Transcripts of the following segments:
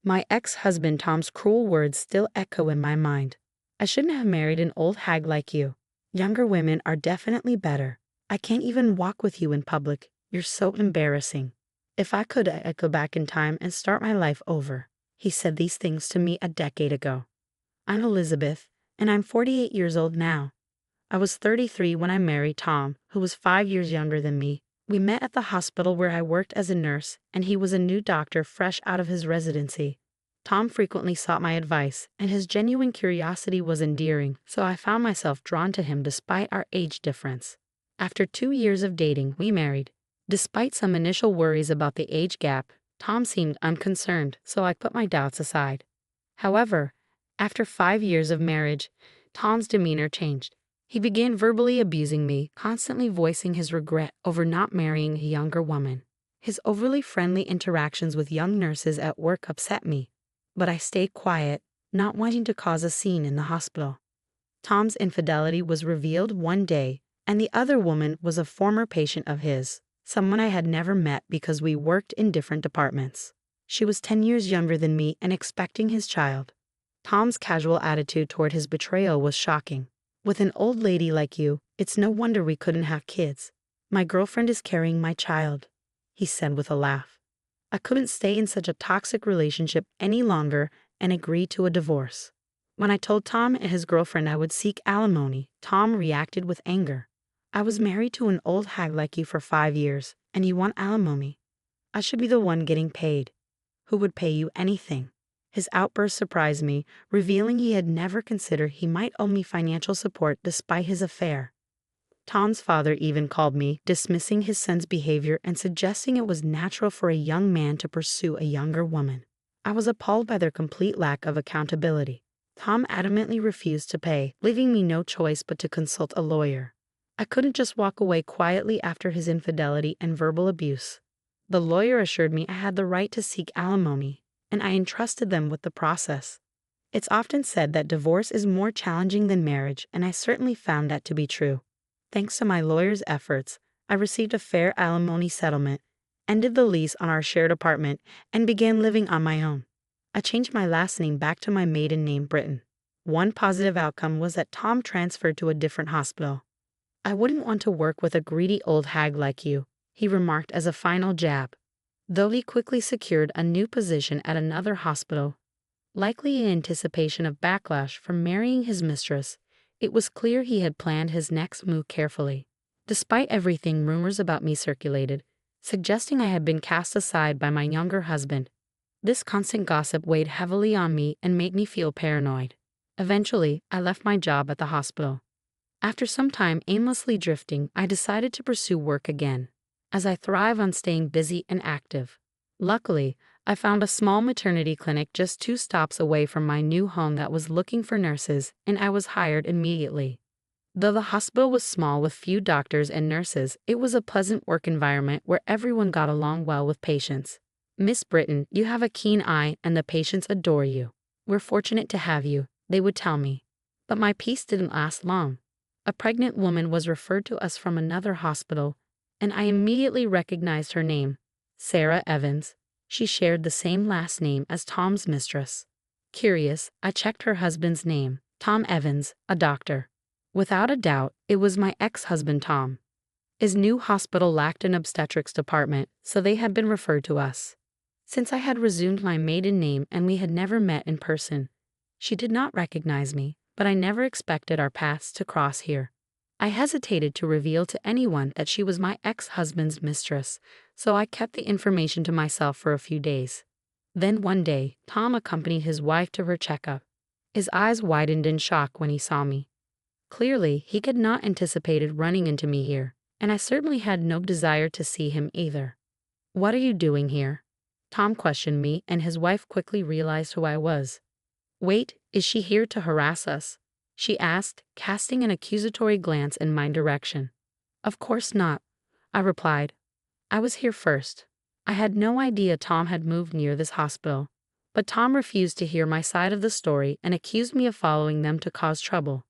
My ex-husband Tom's cruel words still echo in my mind. I shouldn't have married an old hag like you. Younger women are definitely better. I can't even walk with you in public. You're so embarrassing. If I could, I'd go back in time and start my life over. He said these things to me a decade ago. I'm Elizabeth, and I'm 48 years old now. I was 33 when I married Tom, who was 5 years younger than me. We met at the hospital where I worked as a nurse, and he was a new doctor fresh out of his residency. Tom frequently sought my advice, and his genuine curiosity was endearing, so I found myself drawn to him despite our age difference. After 2 years of dating, we married. Despite some initial worries about the age gap, Tom seemed unconcerned, so I put my doubts aside. However, after 5 years of marriage, Tom's demeanor changed. He began verbally abusing me, constantly voicing his regret over not marrying a younger woman. His overly friendly interactions with young nurses at work upset me, but I stayed quiet, not wanting to cause a scene in the hospital. Tom's infidelity was revealed one day, and the other woman was a former patient of his, someone I had never met because we worked in different departments. She was 10 years younger than me and expecting his child. Tom's casual attitude toward his betrayal was shocking. With an old lady like you, it's no wonder we couldn't have kids. My girlfriend is carrying my child, he said with a laugh. I couldn't stay in such a toxic relationship any longer and agreed to a divorce. When I told Tom and his girlfriend I would seek alimony, Tom reacted with anger. I was married to an old hag like you for 5 years, and you want alimony. I should be the one getting paid. Who would pay you anything? His outburst surprised me, revealing he had never considered he might owe me financial support despite his affair. Tom's father even called me, dismissing his son's behavior and suggesting it was natural for a young man to pursue a younger woman. I was appalled by their complete lack of accountability. Tom adamantly refused to pay, leaving me no choice but to consult a lawyer. I couldn't just walk away quietly after his infidelity and verbal abuse. The lawyer assured me I had the right to seek alimony, and I entrusted them with the process. It's often said that divorce is more challenging than marriage, and I certainly found that to be true. Thanks to my lawyer's efforts, I received a fair alimony settlement, ended the lease on our shared apartment, and began living on my own. I changed my last name back to my maiden name, Britton. One positive outcome was that Tom transferred to a different hospital. I wouldn't want to work with a greedy old hag like you, he remarked as a final jab. Though he quickly secured a new position at another hospital, likely in anticipation of backlash from marrying his mistress, it was clear he had planned his next move carefully. Despite everything, rumors about me circulated, suggesting I had been cast aside by my younger husband. This constant gossip weighed heavily on me and made me feel paranoid. Eventually, I left my job at the hospital. After some time aimlessly drifting, I decided to pursue work again, as I thrive on staying busy and active. Luckily, I found a small maternity clinic just 2 stops away from my new home that was looking for nurses, and I was hired immediately. Though the hospital was small with few doctors and nurses, it was a pleasant work environment where everyone got along well with patients. Miss Britton, you have a keen eye and the patients adore you. We're fortunate to have you, they would tell me. But my peace didn't last long. A pregnant woman was referred to us from another hospital, and I immediately recognized her name, Sarah Evans. She shared the same last name as Tom's mistress. Curious, I checked her husband's name, Tom Evans, a doctor. Without a doubt, it was my ex-husband Tom. His new hospital lacked an obstetrics department, so they had been referred to us. Since I had resumed my maiden name and we had never met in person, she did not recognize me, but I never expected our paths to cross here. I hesitated to reveal to anyone that she was my ex-husband's mistress, so I kept the information to myself for a few days. Then one day, Tom accompanied his wife to her checkup. His eyes widened in shock when he saw me. Clearly, he had not anticipated running into me here, and I certainly had no desire to see him either. "What are you doing here?" Tom questioned me, and his wife quickly realized who I was. "Wait, is she here to harass us?" she asked, casting an accusatory glance in my direction. "Of course not," I replied. "I was here first." I had no idea Tom had moved near this hospital, but Tom refused to hear my side of the story and accused me of following them to cause trouble.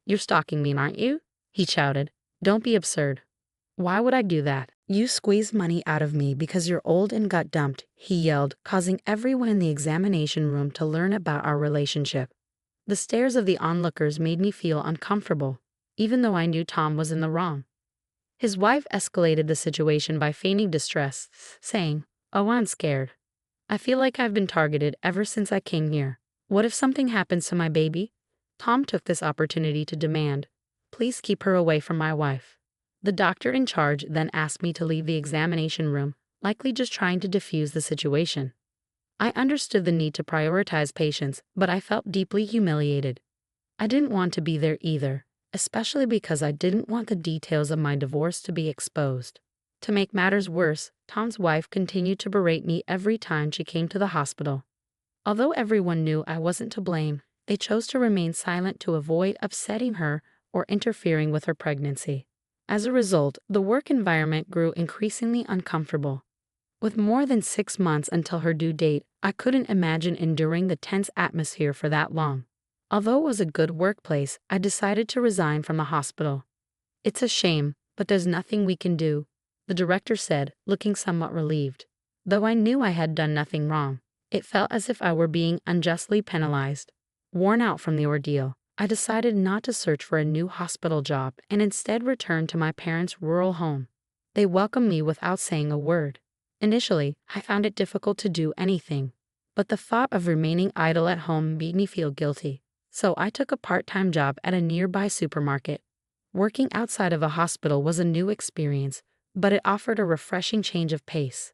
"You're stalking me, aren't you?" he shouted. "Don't be absurd." "Why would I do that? You squeezed money out of me because you're old and got dumped, he yelled, causing everyone in the examination room to learn about our relationship. The stares of the onlookers made me feel uncomfortable, even though I knew Tom was in the wrong. His wife escalated the situation by feigning distress, saying, "Oh, I'm scared. I feel like I've been targeted ever since I came here. What if something happens to my baby?" Tom took this opportunity to demand, "Please keep her away from my wife." The doctor in charge then asked me to leave the examination room, likely just trying to defuse the situation. I understood the need to prioritize patients, but I felt deeply humiliated. I didn't want to be there either, especially because I didn't want the details of my divorce to be exposed. To make matters worse, Tom's wife continued to berate me every time she came to the hospital. Although everyone knew I wasn't to blame, they chose to remain silent to avoid upsetting her or interfering with her pregnancy. As a result, the work environment grew increasingly uncomfortable. With more than 6 months until her due date, I couldn't imagine enduring the tense atmosphere for that long. Although it was a good workplace, I decided to resign from the hospital. "It's a shame, but there's nothing we can do," the director said, looking somewhat relieved. Though I knew I had done nothing wrong, it felt as if I were being unjustly penalized. Worn out from the ordeal, I decided not to search for a new hospital job and instead returned to my parents' rural home. They welcomed me without saying a word. Initially, I found it difficult to do anything, but the thought of remaining idle at home made me feel guilty. So I took a part-time job at a nearby supermarket. Working outside of a hospital was a new experience, but it offered a refreshing change of pace.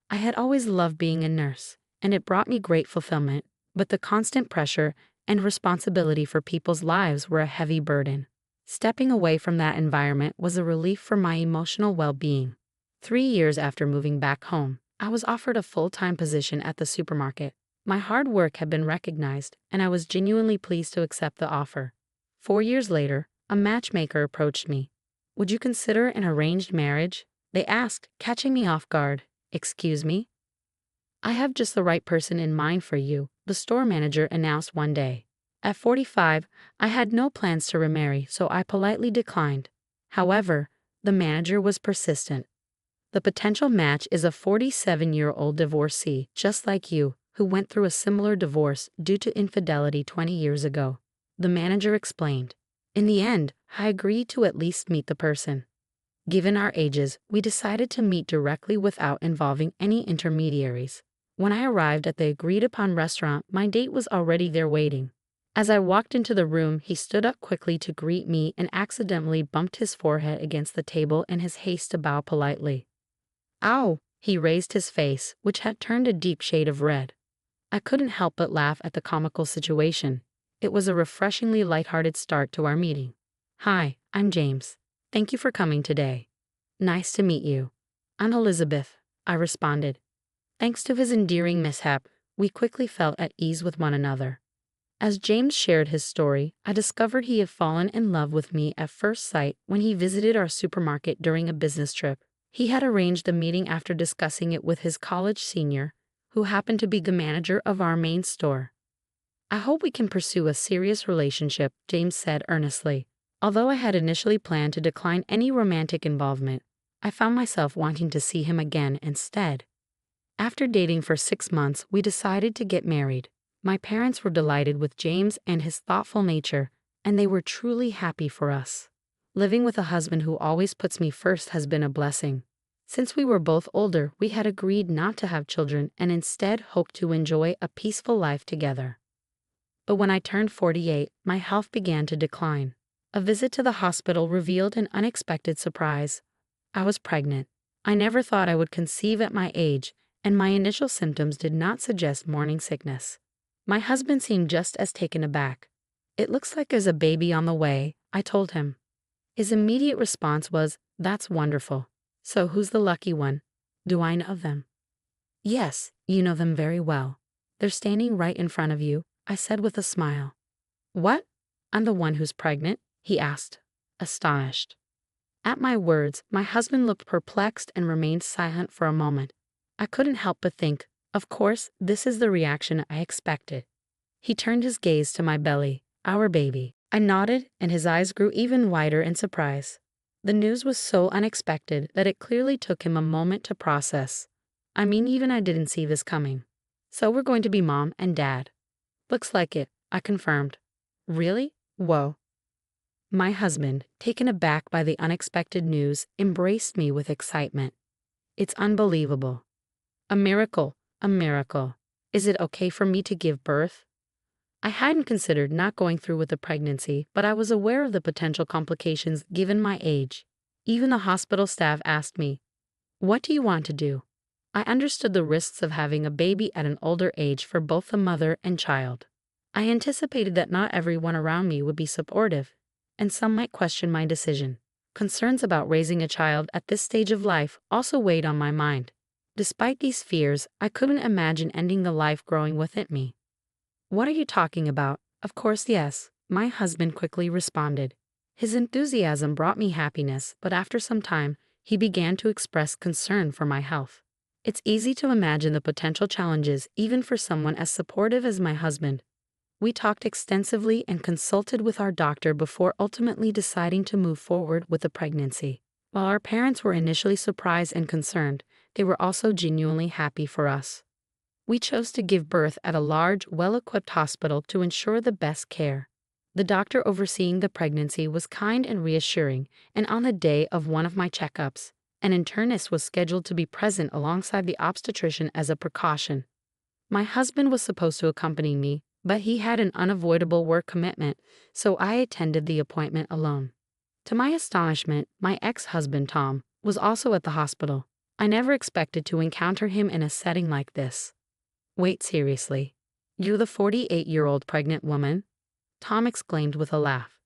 I had always loved being a nurse, and it brought me great fulfillment, but the constant pressure and responsibility for people's lives were a heavy burden. Stepping away from that environment was a relief for my emotional well-being. 3 years after moving back home, I was offered a full-time position at the supermarket. My hard work had been recognized, and I was genuinely pleased to accept the offer. 4 years later, a matchmaker approached me. "Would you consider an arranged marriage?" they asked, catching me off guard. "Excuse me?" "I have just the right person in mind for you," the store manager announced one day. At 45, I had no plans to remarry, so I politely declined. However, the manager was persistent. "The potential match is a 47-year-old divorcee, just like you, who went through a similar divorce due to infidelity 20 years ago," the manager explained. In the end, I agreed to at least meet the person. Given our ages, we decided to meet directly without involving any intermediaries. When I arrived at the agreed-upon restaurant, my date was already there waiting. As I walked into the room, he stood up quickly to greet me and accidentally bumped his forehead against the table in his haste to bow politely. "Ow!" He raised his face, which had turned a deep shade of red. I couldn't help but laugh at the comical situation. It was a refreshingly lighthearted start to our meeting. "Hi, I'm James. Thank you for coming today." "Nice to meet you." "I'm Elizabeth," I responded. Thanks to his endearing mishap, we quickly felt at ease with one another. As James shared his story, I discovered he had fallen in love with me at first sight when he visited our supermarket during a business trip. He had arranged the meeting after discussing it with his college senior, who happened to be the manager of our main store. "I hope we can pursue a serious relationship," James said earnestly. Although I had initially planned to decline any romantic involvement, I found myself wanting to see him again instead. After dating for 6 months, we decided to get married. My parents were delighted with James and his thoughtful nature, and they were truly happy for us. Living with a husband who always puts me first has been a blessing. Since we were both older, we had agreed not to have children and instead hoped to enjoy a peaceful life together. But when I turned 48, my health began to decline. A visit to the hospital revealed an unexpected surprise. I was pregnant. I never thought I would conceive at my age, and my initial symptoms did not suggest morning sickness. My husband seemed just as taken aback. "It looks like there's a baby on the way," I told him. His immediate response was, "That's wonderful. So who's the lucky one? Do I know them?" "Yes, you know them very well. They're standing right in front of you," I said with a smile. "What? I'm the one who's pregnant?" he asked, astonished. At my words, my husband looked perplexed and remained silent for a moment. I couldn't help but think, of course, this is the reaction I expected. He turned his gaze to my belly, our baby. I nodded, and his eyes grew even wider in surprise. The news was so unexpected that it clearly took him a moment to process. I mean, even I didn't see this coming. So we're going to be mom and dad. Looks like it, I confirmed. Really? Whoa. My husband, taken aback by the unexpected news, embraced me with excitement. It's unbelievable. A miracle, a miracle. Is it okay for me to give birth? I hadn't considered not going through with the pregnancy, but I was aware of the potential complications given my age. Even the hospital staff asked me, "What do you want to do?" I understood the risks of having a baby at an older age for both the mother and child. I anticipated that not everyone around me would be supportive, and some might question my decision. Concerns about raising a child at this stage of life also weighed on my mind. Despite these fears, I couldn't imagine ending the life growing within me. "What are you talking about?" "Of course, yes," my husband quickly responded. His enthusiasm brought me happiness, but after some time, he began to express concern for my health. It's easy to imagine the potential challenges even for someone as supportive as my husband. We talked extensively and consulted with our doctor before ultimately deciding to move forward with the pregnancy. While our parents were initially surprised and concerned, they were also genuinely happy for us. We chose to give birth at a large, well-equipped hospital to ensure the best care. The doctor overseeing the pregnancy was kind and reassuring, and on the day of one of my checkups, an internist was scheduled to be present alongside the obstetrician as a precaution. My husband was supposed to accompany me, but he had an unavoidable work commitment, so I attended the appointment alone. To my astonishment, my ex-husband Tom was also at the hospital. I never expected to encounter him in a setting like this. "Wait, seriously? You're the 48-year-old pregnant woman?" Tom exclaimed with a laugh.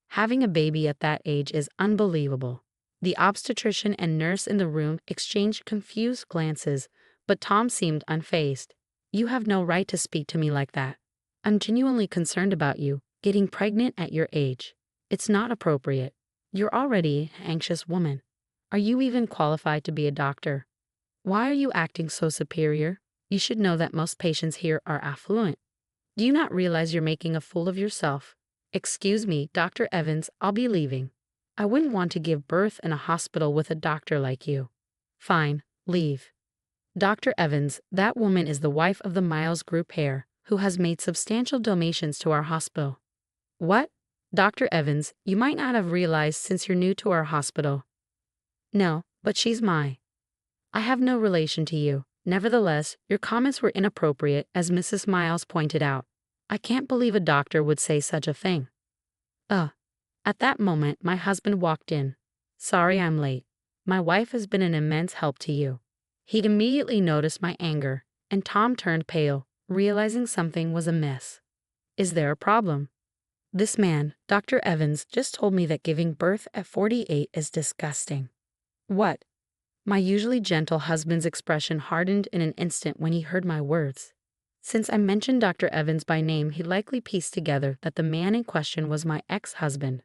Having a baby at that age is unbelievable. The obstetrician and nurse in the room exchanged confused glances, but Tom seemed unfazed. "You have no right to speak to me like that. I'm genuinely concerned about you, getting pregnant at your age. It's not appropriate. You're already an anxious woman. Are you even qualified to be a doctor? Why are you acting so superior? You should know that most patients here are affluent. Do you not realize you're making a fool of yourself?" "Excuse me, Dr. Evans, I'll be leaving. I wouldn't want to give birth in a hospital with a doctor like you." "Fine, leave." "Dr. Evans, that woman is the wife of the Miles Group heir, who has made substantial donations to our hospital." "What?" "Dr. Evans, you might not have realized since you're new to our hospital." "No, but she's I have no relation to you. Nevertheless, your comments were inappropriate, as Mrs. Miles pointed out. I can't believe a doctor would say such a thing." At that moment, my husband walked in. "Sorry I'm late. My wife has been an immense help to you." He'd immediately noticed my anger, and Tom turned pale, realizing something was amiss. "Is there a problem?" "This man, Dr. Evans, just told me that giving birth at 48 is disgusting." "What?" My usually gentle husband's expression hardened in an instant when he heard my words. Since I mentioned Dr. Evans by name, he likely pieced together that the man in question was my ex-husband.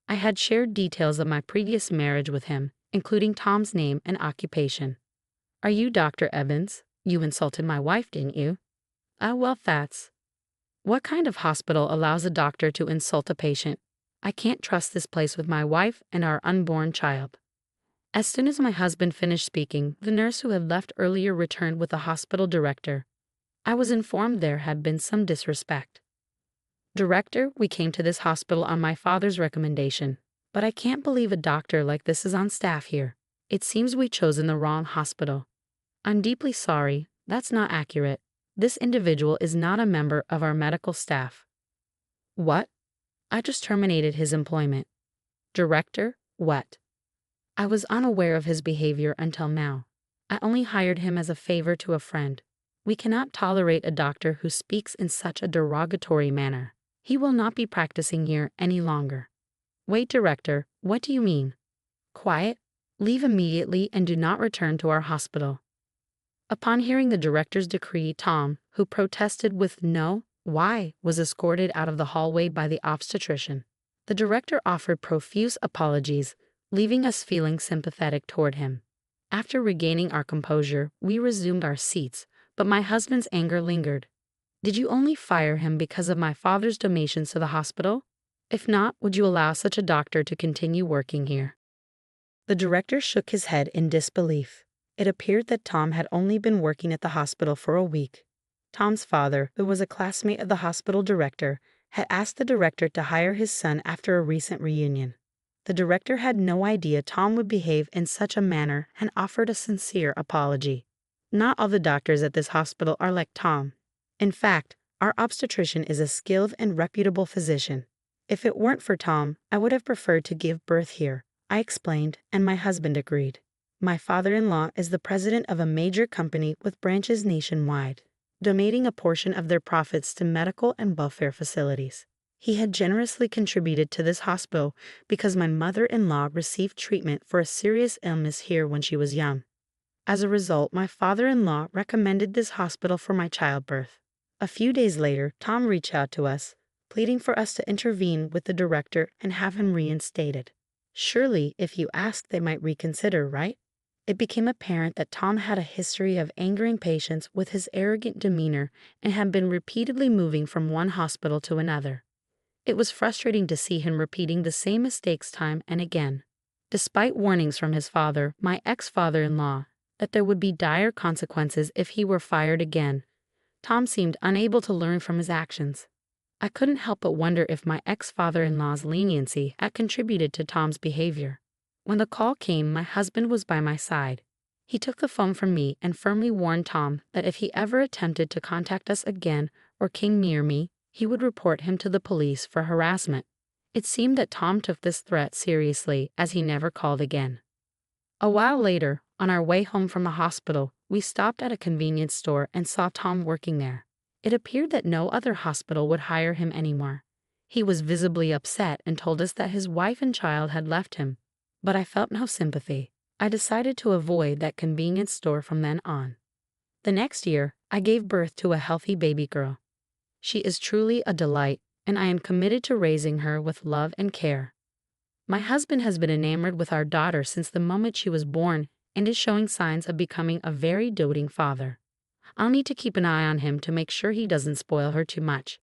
I had shared details of my previous marriage with him, including Tom's name and occupation. "Are you Dr. Evans? You insulted my wife, didn't you?" Well, that's... What kind of hospital allows a doctor to insult a patient? I can't trust this place with my wife and our unborn child." As soon as my husband finished speaking, the nurse who had left earlier returned with the hospital director. I was informed there had been some disrespect. "Director, we came to this hospital on my father's recommendation, but I can't believe a doctor like this is on staff here. It seems we've chosen the wrong hospital." "I'm deeply sorry, that's not accurate. This individual is not a member of our medical staff." "What?" "I just terminated his employment." "Director, what?" "I was unaware of his behavior until now. I only hired him as a favor to a friend. We cannot tolerate a doctor who speaks in such a derogatory manner. He will not be practicing here any longer." "Wait, Director, what do you mean?" "Quiet. Leave immediately and do not return to our hospital." Upon hearing the director's decree, Tom, who protested with "no, why," was escorted out of the hallway by the obstetrician. The director offered profuse apologies, leaving us feeling sympathetic toward him. After regaining our composure, we resumed our seats, but my husband's anger lingered. "Did you only fire him because of my father's donations to the hospital? If not, would you allow such a doctor to continue working here?" The director shook his head in disbelief. It appeared that Tom had only been working at the hospital for a week. Tom's father, who was a classmate of the hospital director, had asked the director to hire his son after a recent reunion. The director had no idea Tom would behave in such a manner and offered a sincere apology. Not all the doctors at this hospital are like Tom. In fact, our obstetrician is a skilled and reputable physician. If it weren't for Tom, I would have preferred to give birth here, I explained, and my husband agreed. My father-in-law is the president of a major company with branches nationwide, donating a portion of their profits to medical and welfare facilities. He had generously contributed to this hospital because my mother-in-law received treatment for a serious illness here when she was young. As a result, my father-in-law recommended this hospital for my childbirth. A few days later, Tom reached out to us, pleading for us to intervene with the director and have him reinstated. Surely, if you ask, they might reconsider, right? It became apparent that Tom had a history of angering patients with his arrogant demeanor and had been repeatedly moving from one hospital to another. It was frustrating to see him repeating the same mistakes time and again. Despite warnings from his father, my ex-father-in-law, that there would be dire consequences if he were fired again, Tom seemed unable to learn from his actions. I couldn't help but wonder if my ex-father-in-law's leniency had contributed to Tom's behavior. When the call came, my husband was by my side. He took the phone from me and firmly warned Tom that if he ever attempted to contact us again or came near me, he would report him to the police for harassment. It seemed that Tom took this threat seriously, as he never called again. A while later, on our way home from the hospital, we stopped at a convenience store and saw Tom working there. It appeared that no other hospital would hire him anymore. He was visibly upset and told us that his wife and child had left him, but I felt no sympathy. I decided to avoid that convenience store from then on. The next year, I gave birth to a healthy baby girl. She is truly a delight, and I am committed to raising her with love and care. My husband has been enamored with our daughter since the moment she was born and is showing signs of becoming a very doting father. I'll need to keep an eye on him to make sure he doesn't spoil her too much.